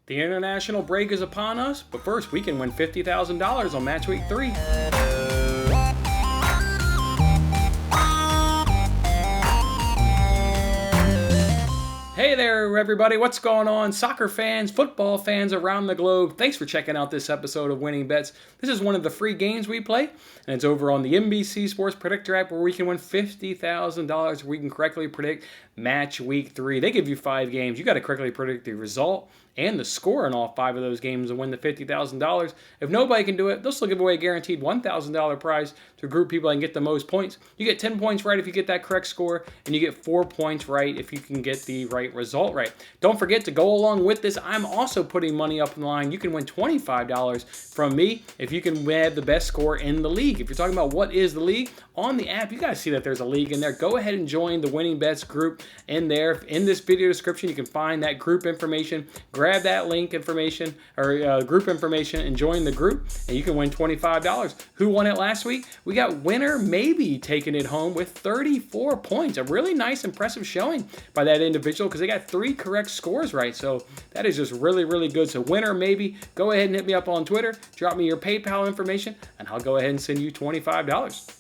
The international break is upon us, but first we can win $50,000 on Matchweek 3. Hey there, everybody. What's going on? Soccer fans, football fans around the globe. Thanks for checking out this episode of Winning Bets. This is one of the free games we play, and it's over on the NBC Sports Predictor app where we can win $50,000 where we can correctly predict Match Week 3. They give you 5 games. You got to correctly predict the result and the score in all 5 of those games and win the $50,000. If nobody can do it, they'll still give away a guaranteed $1,000 prize to a group of people that can get the most points. You get 10 points right if you get that correct score, and you get 4 points right if you can get the right result right. Don't forget to go along with this. I'm also putting money up in the line. You can win $25 from me if you can have the best score in the league. If you're talking about what is the league, on the app, you guys see that there's a league in there. Go ahead and join the Winning Bets group in there. In this video description, you can find that group information. Grab that link information or group information and join the group, and you can win $25. Who won it last week? We got Winner Maybe taking it home with 34 points. A really nice, impressive showing by that individual because they got 3 correct scores right. So that is just really, really good. So Winner Maybe, go ahead and hit me up on Twitter. Drop me your PayPal information, and I'll go ahead and send you $25.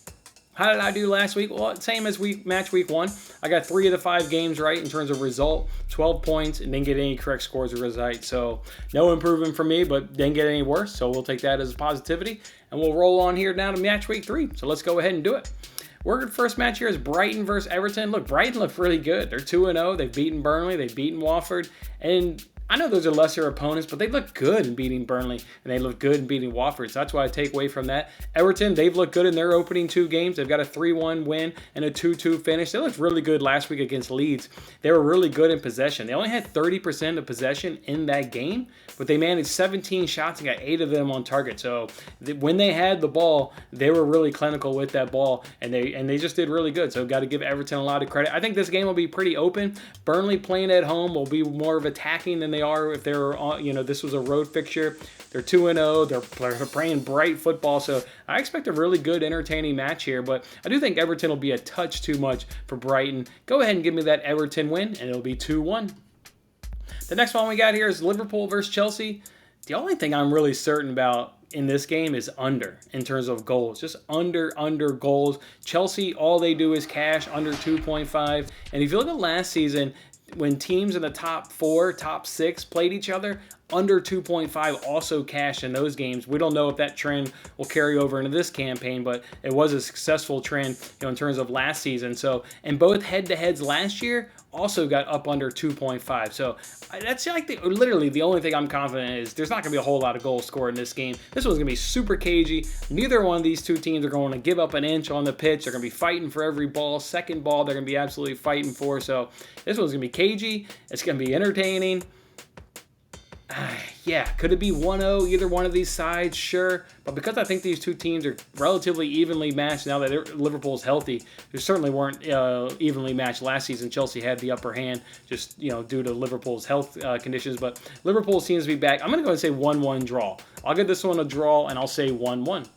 How did I do last week? Well, same as Match Week 1. I got 3 of the 5 games right in terms of result, 12 points, and didn't get any correct scores or results. So no improvement for me, but didn't get any worse. So we'll take that as a positivity. And we'll roll on here now to Match Week 3. So let's go ahead and do it. Our first match here is Brighton versus Everton. Look, Brighton looked really good. They're 2-0. They've beaten Burnley. They've beaten Watford. And I know those are lesser opponents, but they look good in beating Burnley, and they look good in beating Watford. So that's what I take away from that. Everton, they've looked good in their opening 2 games. They've got a 3-1 win and a 2-2 finish. They looked really good last week against Leeds. They were really good in possession. They only had 30% of possession in that game, but they managed 17 shots and got 8 of them on target. So when they had the ball, they were really clinical with that ball, and they just did really good. So got to give Everton a lot of credit. I think this game will be pretty open. Burnley playing at home will be more of attacking than they are if they're on, this was a road fixture. They're 2-0. They're playing bright football. So I expect a really good, entertaining match here. But I do think Everton will be a touch too much for Brighton. Go ahead and give me that Everton win, and it'll be 2-1. The next one we got here is Liverpool versus Chelsea. The only thing I'm really certain about in this game is under in terms of goals. Just under goals. Chelsea, all they do is cash under 2.5. And if you look at last season, when teams in the top 4, top 6 played each other, under 2.5 also cashed in those games. We don't know if that trend will carry over into this campaign, but it was a successful trend, in terms of last season. So, and both head-to-heads last year also got up under 2.5. So that's like literally the only thing I'm confident is there's not going to be a whole lot of goals scored in this game. This one's going to be super cagey. Neither one of these 2 teams are going to give up an inch on the pitch. They're going to be fighting for every ball. Second ball, they're going to be absolutely fighting for. So this one's going to be cagey. It's going to be entertaining. Yeah, could it be 1-0 either one of these sides? Sure. But because I think these 2 teams are relatively evenly matched now that Liverpool's healthy, they certainly weren't evenly matched last season. Chelsea had the upper hand just, due to Liverpool's health conditions. But Liverpool seems to be back. I'm going to go and say 1-1 draw. I'll give this one a draw, and I'll say 1-1.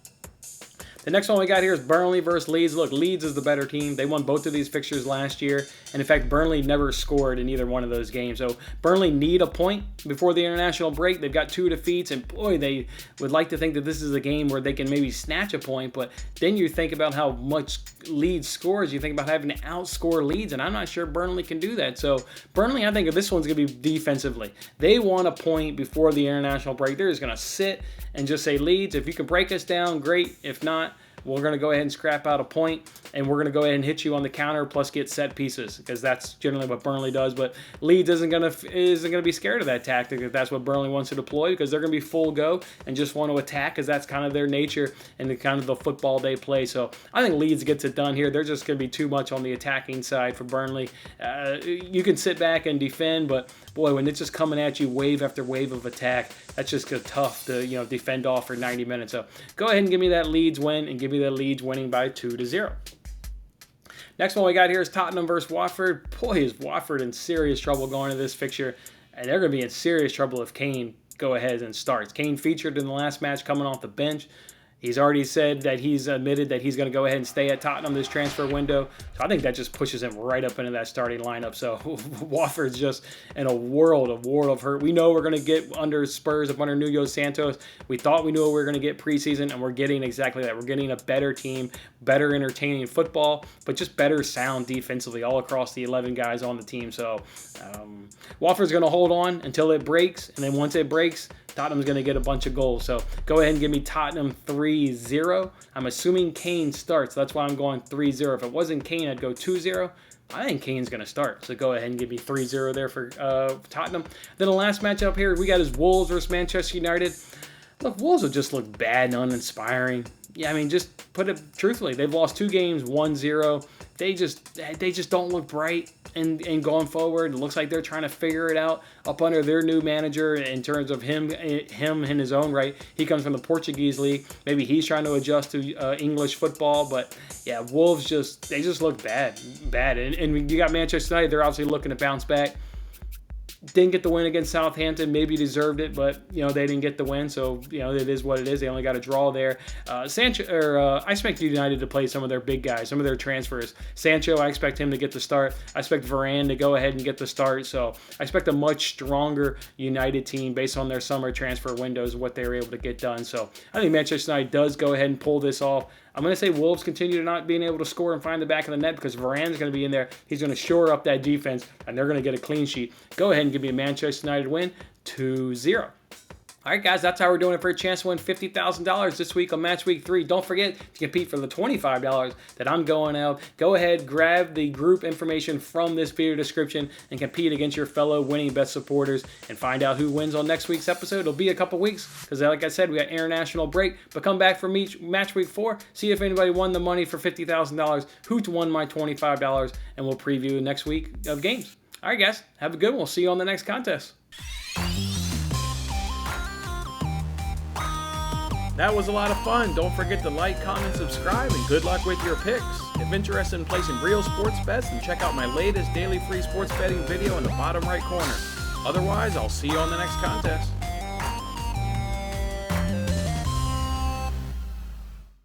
The next one we got here is Burnley versus Leeds. Look, Leeds is the better team. They won both of these fixtures last year. And in fact, Burnley never scored in either one of those games. So Burnley need a point before the international break. They've got 2 defeats. And boy, they would like to think that this is a game where they can maybe snatch a point. But then you think about how much Leeds scores. You think about having to outscore Leeds. And I'm not sure Burnley can do that. So Burnley, I think this one's going to be defensively. They want a point before the international break. They're just going to sit and just say, Leeds, if you can break us down, great. If not, we're going to go ahead and scrap out a point, and we're going to go ahead and hit you on the counter plus get set pieces because that's generally what Burnley does. But Leeds isn't going to be scared of that tactic if that's what Burnley wants to deploy because they're going to be full go and just want to attack because that's kind of their nature and the kind of the football they play. So I think Leeds gets it done here. They're just going to be too much on the attacking side for Burnley. You can sit back and defend, but boy, when it's just coming at you wave after wave of attack, that's just tough to defend off for 90 minutes. So go ahead and give me that Leeds win and give me that Leeds winning by 2-0. Next one we got here is Tottenham versus Watford. Boy, is Watford in serious trouble going into this fixture, and they're going to be in serious trouble if Kane go ahead and starts. Kane featured in the last match coming off the bench. He's already said that he's admitted that he's going to go ahead and stay at Tottenham this transfer window. So I think that just pushes him right up into that starting lineup. So Watford's just in a world of hurt. We know we're going to get under Spurs, up under Nuno Santos. We thought we knew what we were going to get preseason, and we're getting exactly that. We're getting a better team, better entertaining football, but just better sound defensively all across the 11 guys on the team. So Watford's going to hold on until it breaks, and then once it breaks, Tottenham's going to get a bunch of goals. So go ahead and give me Tottenham 3-0. I'm assuming Kane starts. That's why I'm going 3-0. If it wasn't Kane, I'd go 2-0. I think Kane's going to start. So go ahead and give me 3-0 there for Tottenham. Then the last matchup here we got is Wolves versus Manchester United. Look, Wolves will just look bad and uninspiring. Yeah, I mean, just put it truthfully. They've lost 2 games, 1-0. They just don't look bright and going forward. It looks like they're trying to figure it out up under their new manager in terms of him in his own right. He comes from the Portuguese league. Maybe he's trying to adjust to English football. But yeah, Wolves just look bad. And you got Manchester United. They're obviously looking to bounce back. Didn't get the win against Southampton. Maybe deserved it, but they didn't get the win. So it is what it is. They only got a draw there. I expect United to play some of their big guys, some of their transfers. Sancho, I expect him to get the start. I expect Varane to go ahead and get the start. So I expect a much stronger United team based on their summer transfer windows, what they were able to get done. So I think Manchester United does go ahead and pull this off. I'm going to say Wolves continue to not being able to score and find the back of the net because Varane's going to be in there. He's going to shore up that defense, and they're going to get a clean sheet. Go ahead and give me a Manchester United win, 2-0. All right, guys, that's how we're doing it for a chance to win $50,000 this week on Match Week 3. Don't forget to compete for the $25 that I'm going out. Go ahead, grab the group information from this video description and compete against your fellow Winning Bet supporters and find out who wins on next week's episode. It'll be a couple weeks because, like I said, we got international break. But come back for Match Week 4, see if anybody won the money for $50,000, who won my $25, and we'll preview next week of games. All right, guys, have a good one. We'll see you on the next contest. That was a lot of fun. Don't forget to like, comment, subscribe, and good luck with your picks. If interested in placing real sports bets, then check out my latest daily free sports betting video in the bottom right corner. Otherwise, I'll see you on the next contest.